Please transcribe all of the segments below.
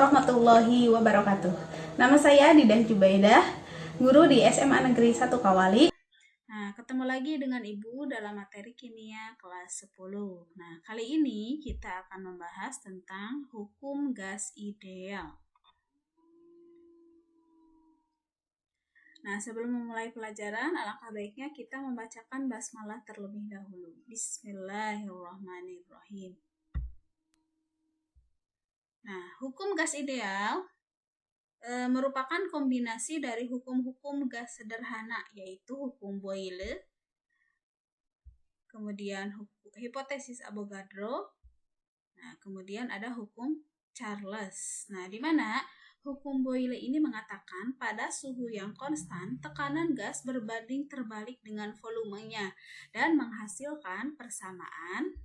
warahmatullahi wabarakatuh. Nama saya Didah Jubaidah, guru di SMA Negeri 1 Kawali. Nah, ketemu lagi dengan Ibu dalam materi kimia kelas 10. Nah, kali ini kita akan membahas tentang hukum gas ideal. Nah, sebelum memulai pelajaran, alangkah baiknya kita membacakan basmalah terlebih dahulu. Bismillahirrahmanirrahim. Nah, hukum gas ideal merupakan kombinasi dari hukum-hukum gas sederhana, yaitu hukum Boyle, kemudian hipotesis Avogadro, nah, kemudian ada hukum Charles. Nah, di mana hukum Boyle ini mengatakan pada suhu yang konstan, tekanan gas berbanding terbalik dengan volumenya dan menghasilkan persamaan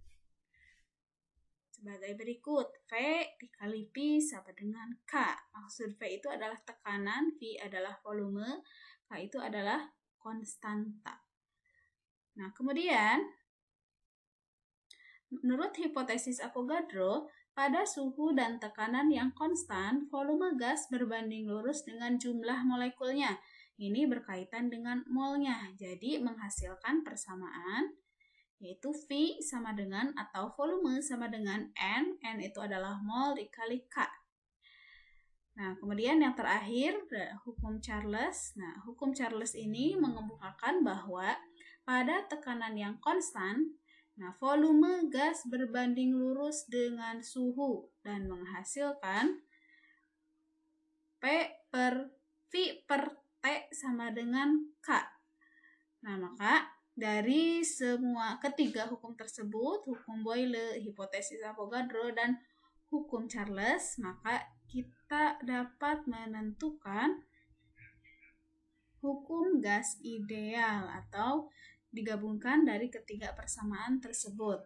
sebagai berikut. V dikali P sama dengan K. Maksud V itu adalah tekanan, V adalah volume, K itu adalah konstanta. Nah, kemudian menurut hipotesis Avogadro, pada suhu dan tekanan yang konstan, volume gas berbanding lurus dengan jumlah molekulnya. Ini berkaitan dengan molnya, jadi menghasilkan persamaan yaitu V sama dengan atau volume sama dengan N itu adalah mol dikali K. Nah, kemudian yang terakhir, hukum Charles. Nah, hukum Charles ini mengemukakan bahwa pada tekanan yang konstan, nah, volume gas berbanding lurus dengan suhu dan menghasilkan V per T sama dengan K. Nah, maka dari semua ketiga hukum tersebut, hukum Boyle, hipotesis Avogadro, dan hukum Charles, maka kita dapat menentukan hukum gas ideal atau digabungkan dari ketiga persamaan tersebut.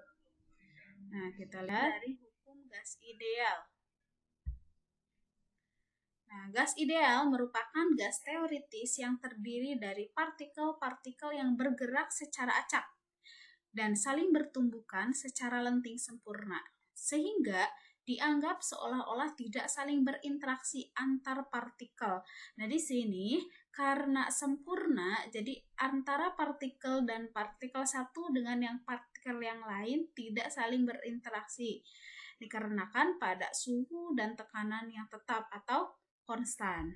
Nah, kita lihat dari hukum gas ideal. Nah, gas ideal merupakan gas teoritis yang terdiri dari partikel-partikel yang bergerak secara acak dan saling bertumbukan secara lenting sempurna, sehingga dianggap seolah-olah tidak saling berinteraksi antar partikel. Nah, di sini karena sempurna, jadi antara partikel dan partikel satu dengan yang partikel yang lain tidak saling berinteraksi, dikarenakan pada suhu dan tekanan yang tetap atau konstan.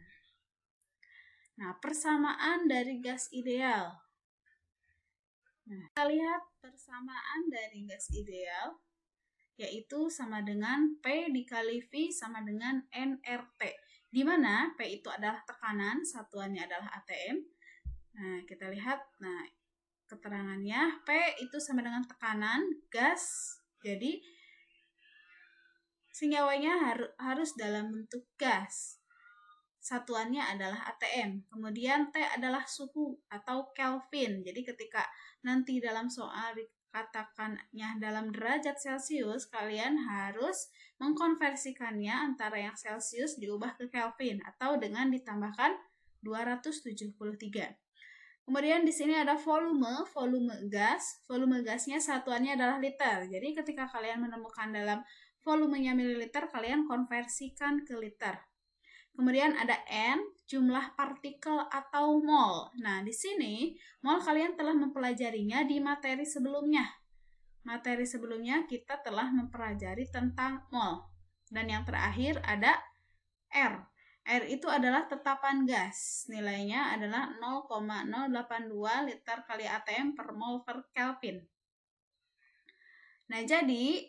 Nah, persamaan dari gas ideal. Nah, kita lihat persamaan dari gas ideal, yaitu sama dengan P dikali V sama dengan nRT, di mana P itu adalah tekanan, satuannya adalah atm. Nah, kita lihat, nah, keterangannya P itu sama dengan tekanan gas, jadi senyawanya harus dalam bentuk gas. Satuannya adalah atm. Kemudian T adalah suhu atau Kelvin. Jadi ketika nanti dalam soal dikatakannya dalam derajat Celcius, kalian harus mengkonversikannya antara yang Celcius diubah ke Kelvin atau dengan ditambahkan 273. Kemudian di sini ada volume gas. Volume gasnya satuannya adalah liter. Jadi ketika kalian menemukan dalam volumenya mililiter, kalian konversikan ke liter. Kemudian ada N, jumlah partikel atau mol. Nah, di sini mol kalian telah mempelajarinya di materi sebelumnya. Materi sebelumnya kita telah mempelajari tentang mol. Dan yang terakhir ada R. R itu adalah tetapan gas. Nilainya adalah 0,082 liter kali atm per mol per Kelvin. Nah, jadi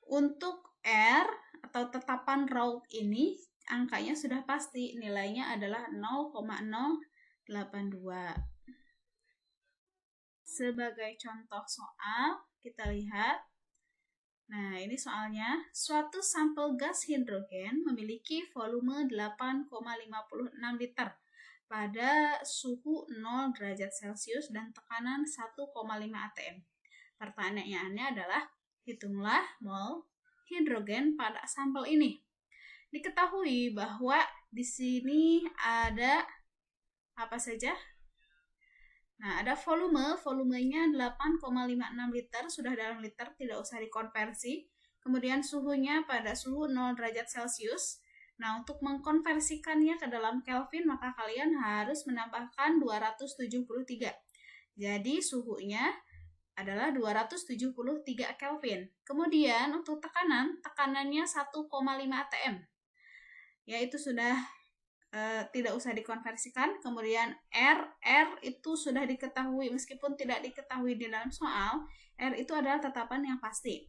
untuk R atau tetapan Raoult ini angkanya sudah pasti, nilainya adalah 0,082. Sebagai contoh soal, kita lihat. Nah, ini soalnya, suatu sampel gas hidrogen memiliki volume 8,56 liter pada suhu 0 derajat Celcius dan tekanan 1,5 atm. Pertanyaannya adalah, hitunglah mol hidrogen pada sampel ini. Diketahui bahwa di sini ada apa saja? Nah, ada volumenya 8,56 liter, sudah dalam liter, tidak usah dikonversi. kemudian suhunya pada suhu 0 derajat Celcius. Nah, untuk mengkonversikannya ke dalam Kelvin, maka kalian harus menambahkan 273. Jadi, suhunya adalah 273 Kelvin. Kemudian, untuk tekanannya 1,5 atm. Yaitu sudah tidak usah dikonversikan. Kemudian R itu sudah diketahui, meskipun tidak diketahui di dalam soal, R itu adalah tetapan yang pasti.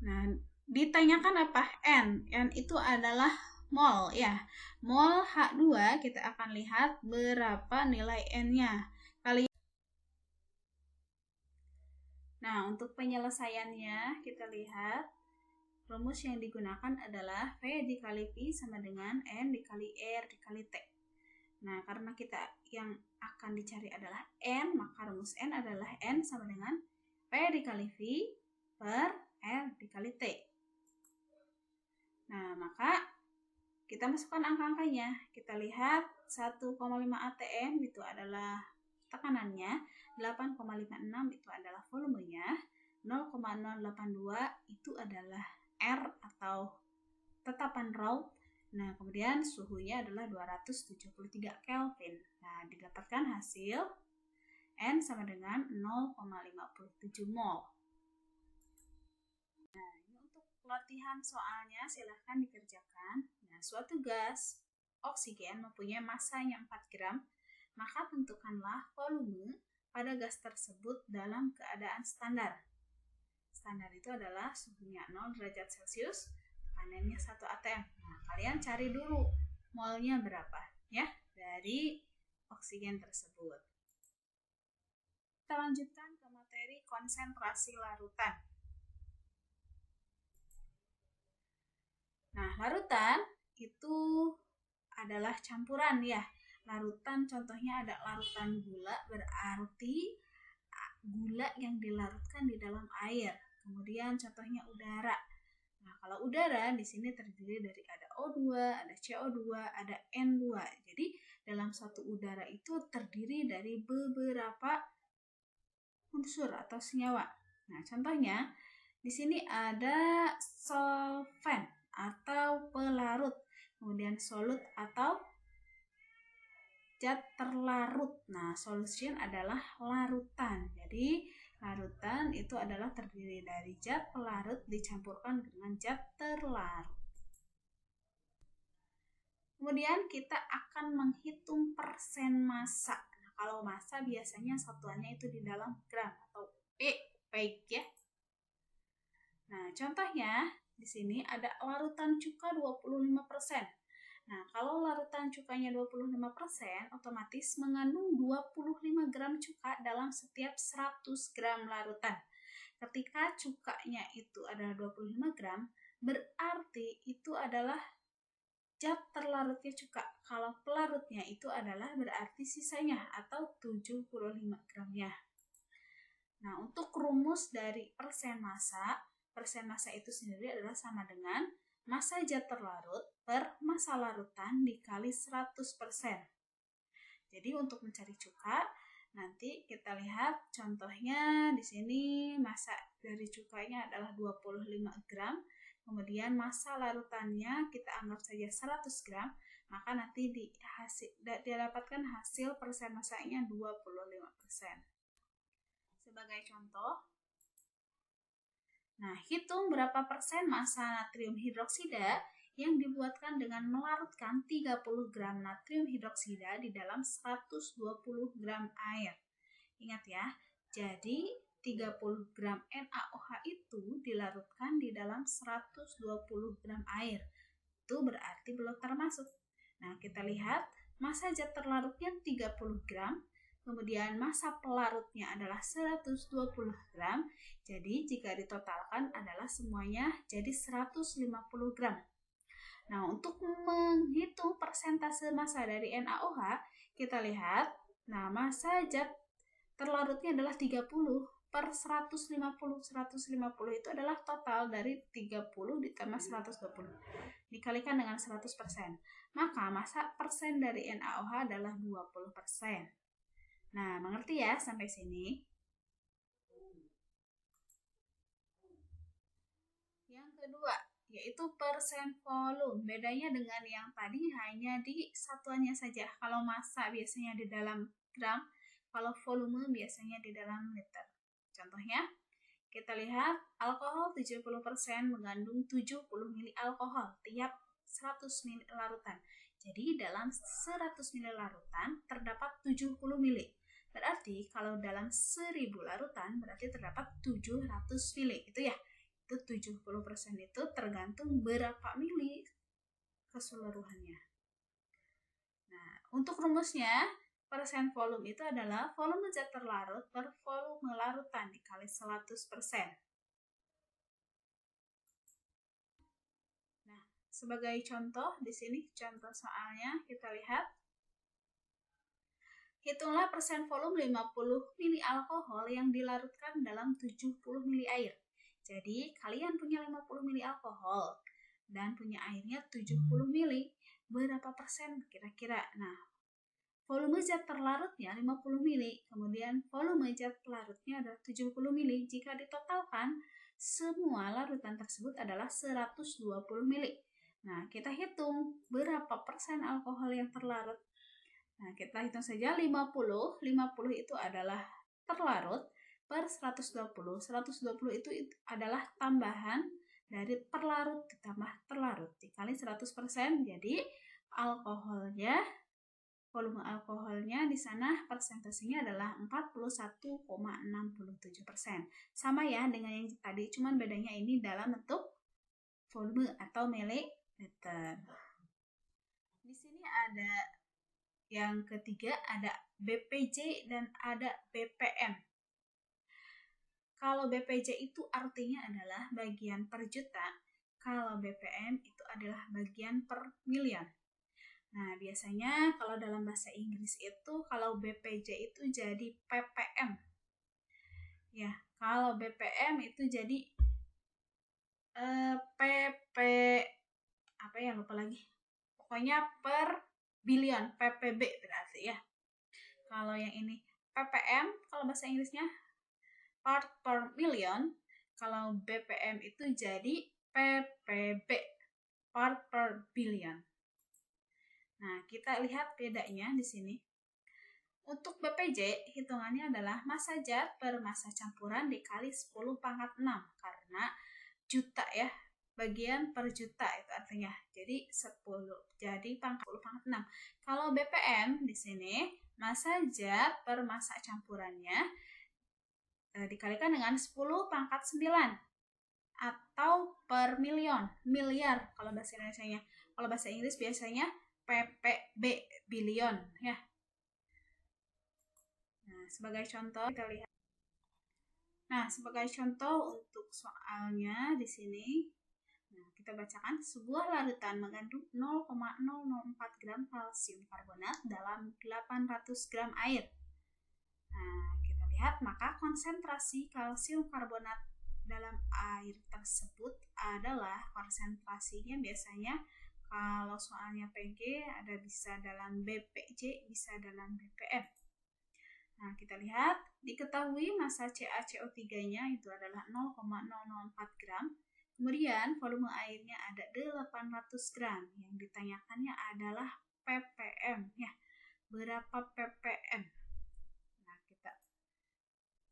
Nah, ditanyakan apa? N itu adalah mol ya. Mol H2 kita akan lihat berapa nilai N-nya. Nah, untuk penyelesaiannya kita lihat rumus yang digunakan adalah V dikali P sama dengan N dikali R dikali T. Nah, karena kita yang akan dicari adalah N, maka rumus N adalah N sama dengan P dikali V per R dikali T. Nah, maka kita masukkan angka-angkanya. Kita lihat 1,5 atm itu adalah tekanannya, 8,56 itu adalah volumenya, 0,082 itu adalah R atau tetapan raw. Nah, kemudian suhunya adalah 273 Kelvin. Nah, didapatkan hasil N sama dengan 0,57 mol. Nah, ini untuk latihan soalnya silahkan dikerjakan. Nah, suatu gas oksigen mempunyai masanya 4 gram, maka tentukanlah volume pada gas tersebut dalam keadaan standar. Standar itu adalah suhunya 0 derajat Celcius, tekanannya 1 atm. Nah, kalian cari dulu molnya berapa ya dari oksigen tersebut. Kita lanjutkan ke materi konsentrasi larutan. Nah, larutan itu adalah campuran ya. Larutan contohnya ada larutan gula, berarti gula yang dilarutkan di dalam air. Kemudian contohnya udara. Nah, kalau udara di sini terdiri dari ada O2, ada CO2, ada N2. Jadi dalam satu udara itu terdiri dari beberapa unsur atau senyawa. Nah, contohnya di sini ada solvent atau pelarut, kemudian solut atau zat terlarut. Nah, solution adalah larutan. Jadi larutan itu adalah terdiri dari zat pelarut dicampurkan dengan zat terlarut. Kemudian kita akan menghitung persen massa. Nah, kalau massa biasanya satuannya itu di dalam gram atau P, baik ya. Nah, contohnya di sini ada larutan cuka 25%. Nah, kalau larutan cukanya 25%, otomatis mengandung 25 gram cuka dalam setiap 100 gram larutan. Ketika cukanya itu adalah 25 gram, berarti itu adalah zat terlarutnya cuka. Kalau pelarutnya itu adalah berarti sisanya atau 75 gramnya. Nah, untuk rumus dari persen massa itu sendiri adalah sama dengan massa zat terlarut per massa larutan dikali 100%. Jadi untuk mencari cuka, nanti kita lihat contohnya di sini massa dari cukanya adalah 25 gram. Kemudian massa larutannya kita anggap saja 100 gram, maka nanti didapatkan hasil persen massanya 25%. Sebagai contoh, nah, hitung berapa persen massa natrium hidroksida yang dibuatkan dengan melarutkan 30 gram natrium hidroksida di dalam 120 gram air. Ingat ya, jadi 30 gram NaOH itu dilarutkan di dalam 120 gram air. Itu berarti belum termasuk. Nah, kita lihat massa zat terlarutnya 30 gram, kemudian massa pelarutnya adalah 120 gram. Jadi jika ditotalkan adalah semuanya jadi 150 gram. Nah, untuk menghitung persentase massa dari NaOH, kita lihat, nah massa zat terlarutnya adalah 30 per 150. 150 itu adalah total dari 30 ditambah 120. Dikalikan dengan 100%. Maka massa persen dari NaOH adalah 20%. Nah, mengerti ya sampai sini? kedua, yaitu persen volume. Bedanya dengan yang tadi hanya di satuannya saja. Kalau massa biasanya di dalam gram, kalau volume biasanya di dalam liter. Contohnya, kita lihat alkohol 70% mengandung 70 mili alkohol tiap 100 mili larutan. Jadi dalam 100 mili larutan terdapat 70 mili. Berarti kalau dalam 1000 larutan berarti terdapat 700 mili. Itu ya. Itu 70% itu tergantung berapa mili keseluruhannya. Nah, untuk rumusnya persen volume itu adalah volume zat terlarut per volume larutan dikali 100%. Nah, sebagai contoh di sini contoh soalnya kita lihat. Hitunglah persen volume 50 mili alkohol yang dilarutkan dalam 70 mili air. Jadi, kalian punya 50 mili alkohol dan punya airnya 70 mili. Berapa persen kira-kira? Nah, volume zat terlarutnya 50 mili, kemudian volume zat pelarutnya adalah 70 mili. Jika ditotalkan, semua larutan tersebut adalah 120 mili. Nah, kita hitung berapa persen alkohol yang terlarut. Nah, kita hitung saja 50. 50 itu adalah terlarut per 120. 120 itu adalah tambahan dari perlarut ditambah terlarut dikali 100%. Jadi, volume alkoholnya di sana persentasenya adalah 41,67%. Sama ya dengan yang tadi, cuman bedanya ini dalam bentuk volume atau mililiter. Di sini ada yang ketiga, ada BPJ dan ada BPM. Kalau BPJ itu artinya adalah bagian per juta, kalau BPM itu adalah bagian per milion. Nah, biasanya kalau dalam bahasa Inggris itu kalau BPJ itu jadi ppm. Ya, kalau BPM itu jadi PP apa ya, lupa lagi. Pokoknya per billion, ppb berarti ya. Kalau yang ini ppm, kalau bahasa Inggrisnya part per million. Kalau BPM itu jadi ppb, part per billion. Nah, kita lihat bedanya di sini. Untuk BPJ, hitungannya adalah massa zat per massa campuran dikali 10 pangkat 6. Karena juta ya, bagian per juta itu artinya. Jadi 10, jadi pangkat 10 pangkat 6. Kalau BPM di sini, massa zat per massa campurannya dikalikan dengan 10 pangkat 9. Atau per milion, miliar kalau bahasa Indonesianya. Kalau bahasa Inggris biasanya ppb, billion ya. Nah, sebagai contoh kita lihat. Nah, sebagai contoh untuk soalnya di sini, nah, kita bacakan sebuah larutan mengandung 0,004 gram kalsium karbonat dalam 800 gram air. Nah, kita lihat maka konsentrasi kalsium karbonat dalam air tersebut adalah konsentrasinya biasanya kalau soalnya PG ada bisa dalam BPJ, bisa dalam BPM. Nah, kita lihat, diketahui massa CaCO3-nya itu adalah 0,004 gram. Kemudian volume airnya ada 800 gram. Yang ditanyakannya adalah ppm ya. Berapa ppm? Nah, kita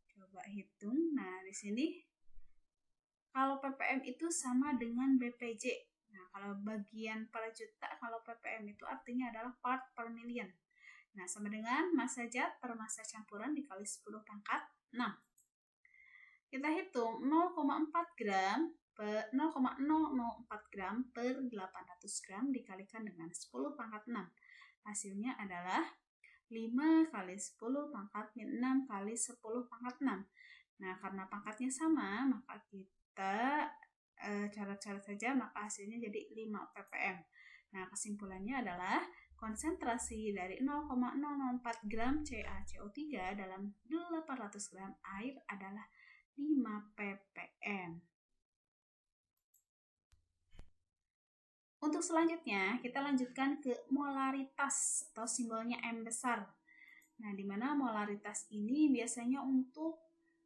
coba hitung. Nah, di sini kalau ppm itu sama dengan BPJ. Nah, kalau bagian per juta, kalau ppm itu artinya adalah part per million. Nah, sama dengan massa zat per massa campuran dikali 10 pangkat 6. Kita hitung 0,4 gram per 0,004 gram per 800 gram dikalikan dengan 10 pangkat 6. Hasilnya adalah 5 kali 10 pangkat 6 kali 10 pangkat 6. Nah, karena pangkatnya sama, maka kita cara-cara saja, maka hasilnya jadi 5 ppm. Nah, kesimpulannya adalah konsentrasi dari 0,004 gram CaCO3 dalam 800 gram air adalah 5 ppm. Untuk selanjutnya, kita lanjutkan ke molaritas atau simbolnya M besar. Nah, di mana molaritas ini biasanya untuk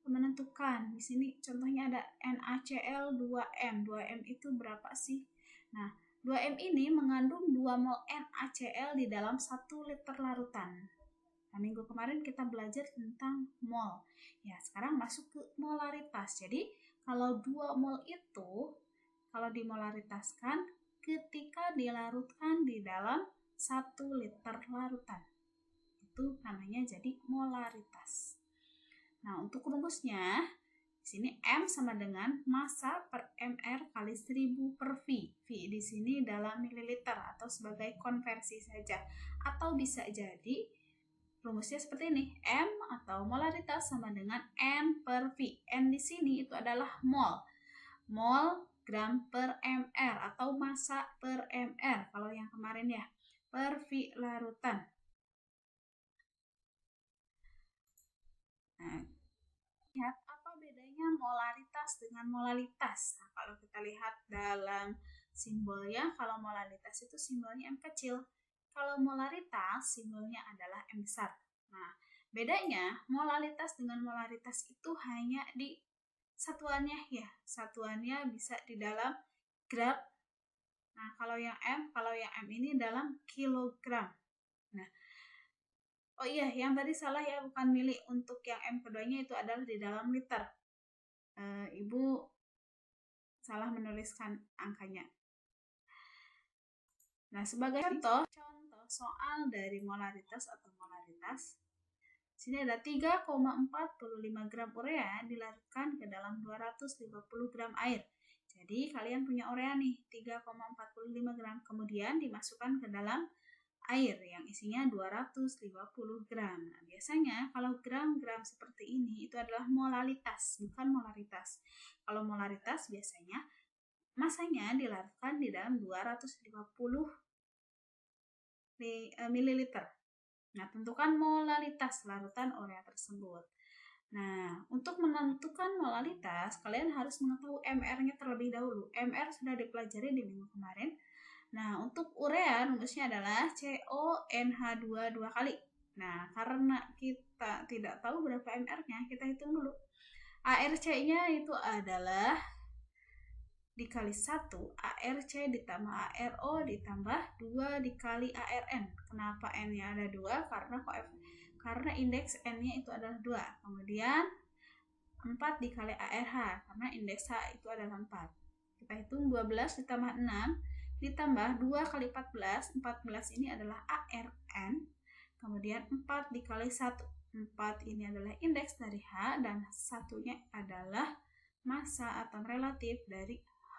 menentukan. Di sini contohnya ada NaCl 2M. 2M itu berapa sih? Nah, 2M ini mengandung 2 mol NaCl di dalam 1 liter larutan. Nah, minggu kemarin kita belajar tentang mol. Ya, sekarang masuk ke molaritas. Jadi, kalau 2 mol itu, kalau dimolaritaskan, ketika dilarutkan di dalam 1 liter larutan. Itu namanya jadi molaritas. Nah, untuk rumusnya, di sini M sama dengan massa per mR kali 1000 per V. V di sini dalam mililiter atau sebagai konversi saja. Atau bisa jadi rumusnya seperti ini. M atau molaritas sama dengan N per V. N di sini itu adalah mol. Mol gram per mR atau massa per mR. Kalau yang kemarin ya, per V larutan. Nah, lihat apa bedanya molaritas dengan molalitas. Nah, kalau kita lihat dalam simbolnya, kalau molaritas itu simbolnya M kecil. Kalau molaritas simbolnya adalah M besar. Nah, bedanya molalitas dengan molaritas itu hanya di satuannya ya. Satuannya bisa di dalam gram. Nah, kalau yang M ini dalam kilogram. Nah, oh iya, yang tadi salah ya, bukan mili. Untuk yang M keduanya itu adalah di dalam liter. Ibu salah menuliskan angkanya. Nah, sebagai contoh soal dari molaritas atau molaritas, sini ada 3,45 gram urea dilarutkan ke dalam 250 gram air. Jadi, kalian punya urea nih, 3,45 gram. Kemudian dimasukkan ke dalam air yang isinya 250 gram. Nah, biasanya kalau gram-gram seperti ini itu adalah molalitas, bukan molaritas. Kalau molaritas biasanya masanya dilarutkan di dalam 250 ml. Nah, tentukan molalitas larutan urea tersebut. Nah, untuk menentukan molalitas, kalian harus mengetahui MR-nya terlebih dahulu. MR sudah dipelajari di minggu kemarin. Nah, untuk urea rumusnya adalah CONH2 2 kali. Nah, karena kita tidak tahu berapa MR-nya, kita hitung dulu. ARC-nya itu adalah dikali 1, ARC ditambah ARO ditambah 2 dikali ARN. Kenapa N-nya ada 2? Karena indeks N-nya itu adalah 2. Kemudian 4 dikali ARH, karena indeks H itu adalah 4. Kita hitung 12 ditambah 6 ditambah 2 kali 14, 14 ini adalah ARN, kemudian 4 dikali 1, 4 ini adalah indeks dari H, dan satunya adalah massa atau relatif dari H.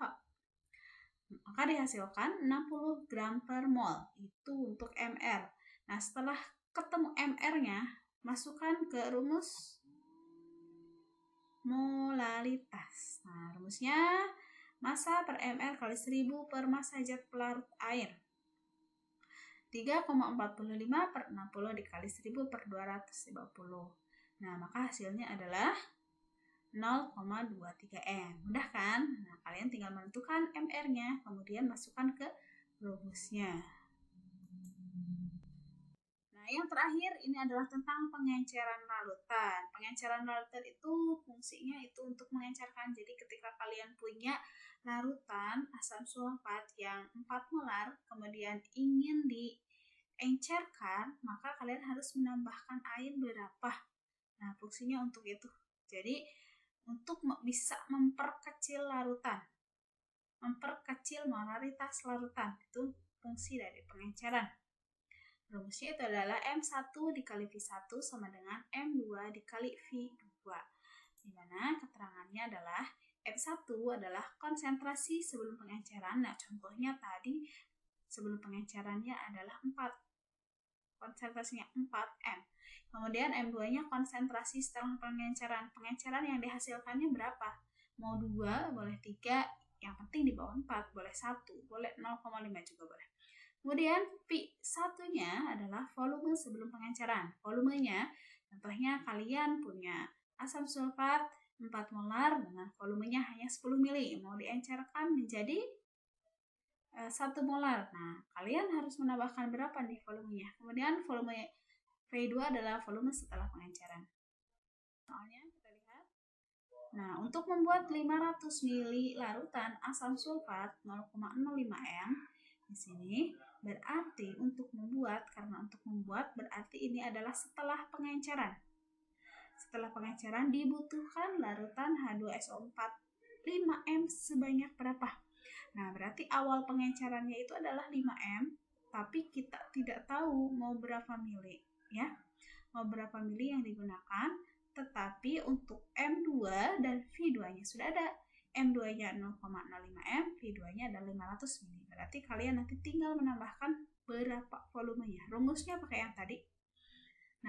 Maka dihasilkan 60 gram per mol, itu untuk MR. Nah, setelah ketemu MR-nya, masukkan ke rumus molalitas. Nah, rumusnya massa per mR kali 1000 per massa zat pelarut air. 3,45 per 60 dikali 1000 per 250. Nah, maka hasilnya adalah 0,23 M. Mudah kan? Nah, kalian tinggal menentukan MR-nya, kemudian masukkan ke rumusnya. Nah, yang terakhir ini adalah tentang pengenceran larutan. Pengenceran larutan itu fungsinya itu untuk mengencerkan. Jadi ketika kalian punya larutan asam sulfat yang 4 molar, kemudian ingin diencerkan, maka kalian harus menambahkan air berapa? Nah, fungsinya untuk itu. Jadi, untuk bisa memperkecil larutan, memperkecil molaritas larutan, itu fungsi dari pengenceran. Rumusnya itu adalah M1 dikali V1 sama dengan M2 dikali V2. Dimana keterangannya adalah M1 adalah konsentrasi sebelum pengenceran. Nah, contohnya tadi sebelum pengencerannya adalah 4. Konsentrasinya 4M. Kemudian M2-nya konsentrasi setelah pengenceran. Pengenceran yang dihasilkannya berapa? Mau 2, boleh 3, yang penting di bawah 4, boleh 1, boleh 0,5 juga boleh. Kemudian V1-nya adalah volume sebelum pengenceran. Volumenya, contohnya kalian punya asam sulfat 4 molar dengan volumenya hanya 10 mili. Mau diencerkan menjadi 1 molar. Nah, kalian harus menambahkan berapa nih volumenya? Kemudian volume V2 adalah volume setelah pengenceran. Soalnya kita lihat Nah, untuk membuat 500 ml larutan asam sulfat 0,05 m di sini berarti karena untuk membuat berarti ini adalah setelah pengenceran. Setelah pengenceran dibutuhkan larutan H2SO4 5 m sebanyak berapa? Nah, berarti awal pengencerannya itu adalah 5 m, tapi kita tidak tahu mau berapa mili, ya. Mau berapa mili yang digunakan, tetapi untuk M2 dan V2-nya sudah ada. M2-nya 0,05 m, V2-nya adalah 500 mili. Berarti kalian nanti tinggal menambahkan berapa volumenya. Rumusnya pakai yang tadi.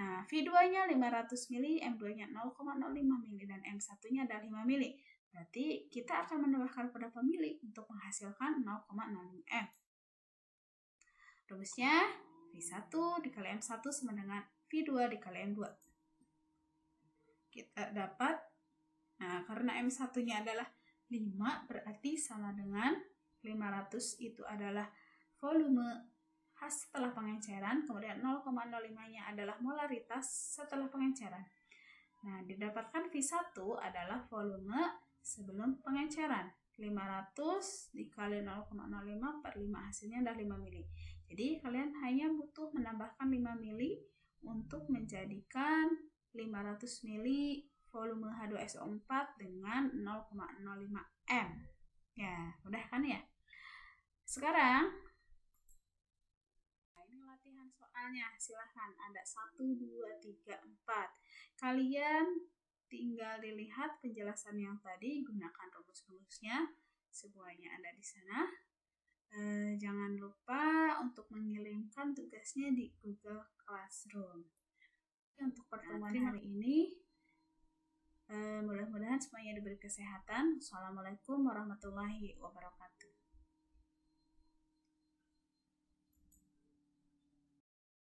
Nah, V2-nya 500 mili, M2-nya 0,05 mili, dan M1-nya adalah 5 mili. Berarti kita akan menambahkan berapa mili untuk menghasilkan 0,05 m. Rumusnya V1 dikali M1 sama dengan V2 dikali M2. Kita dapat, nah karena M1-nya adalah 5, berarti sama dengan 500 itu adalah volume setelah pengenceran, kemudian 0,05-nya adalah molaritas setelah pengenceran. Nah, didapatkan V1 adalah volume sebelum pengenceran. 500 dikali 0,05 per 5, hasilnya adalah 5 mili. Jadi, kalian hanya butuh menambahkan 5 mili untuk menjadikan 500 mili volume H2SO4 dengan 0,05 m. Ya, mudah kan ya? Sekarang, ini latihan soalnya. Silahkan, ada 1, 2, 3, 4. Kalian tinggal dilihat penjelasan yang tadi, gunakan rumus-rumusnya. Semuanya ada di sana. Jangan lupa untuk mengirimkan tugasnya di Google Classroom. Untuk pertemuan hari ini, mudah-mudahan semuanya diberi kesehatan. Assalamualaikum warahmatullahi wabarakatuh.